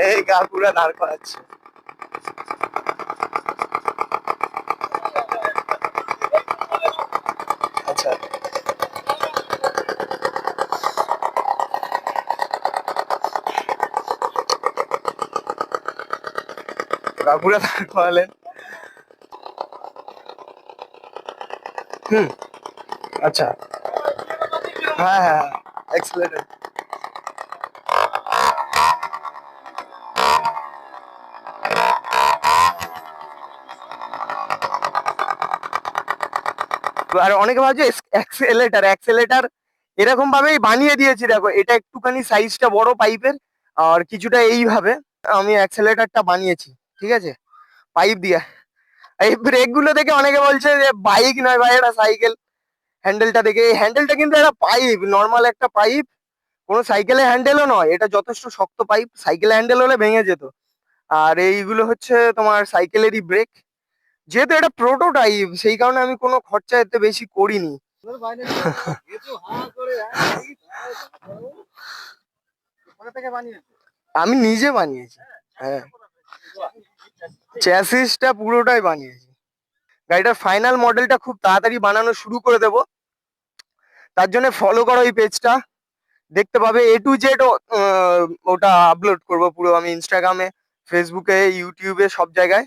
এই কাকুরা দাঁড় করাচ্ছে। আচ্ছা, কাকুরা দাঁড় করালেন। হুম, আচ্ছা, হ্যাঁ হ্যাঁ, এক্সেলেটর। আর অনেকে ভাবছে অ্যাক্সেলেটার অ্যাক্সেলেটার এরকম ভাবেই বানিয়ে দিয়েছি। দেখো এটা একটুখানি সাইজটা বড় পাইপের, আর কিছুটা এইভাবে আমি অ্যাক্সেলেটারটা বানিয়েছি। ঠিক আছে, পাইপ দিয়ে। এই ব্রেক গুলো দেখে অনেকে বলছে যে বাইক নয় ভাই, এটা সাইকেল। হ্যান্ডেলটা দেখে, এই হ্যান্ডেলটা কিন্তু একটা পাইপ, নর্মাল একটা পাইপ, কোনো সাইকেলের হ্যান্ডেলও নয়। এটা যথেষ্ট শক্ত পাইপ, সাইকেলের হ্যান্ডেল হলে ভেঙে যেত। আর এইগুলো হচ্ছে তোমার সাইকেলেরই ব্রেক। যেহেতু এটা প্রোটোটাইপ, সেই কারণে আমি কোনো খরচা এতে বেশি করিনি। আমি নিজে বানিয়েছি, হ্যাঁ। চ্যাসিসটা পুরোটাই বানিয়েছি। গাড়িটার ফাইনাল মডেলটা খুব তাড়াতাড়ি বানানো শুরু করে দেবো। তার জন্য ফলো করো এই পেজটা, দেখতে পাবে A to Z। ওটা আপলোড করবো পুরো আমি ইনস্টাগ্রামে, ফেসবুকে, ইউটিউবে, সব জায়গায়।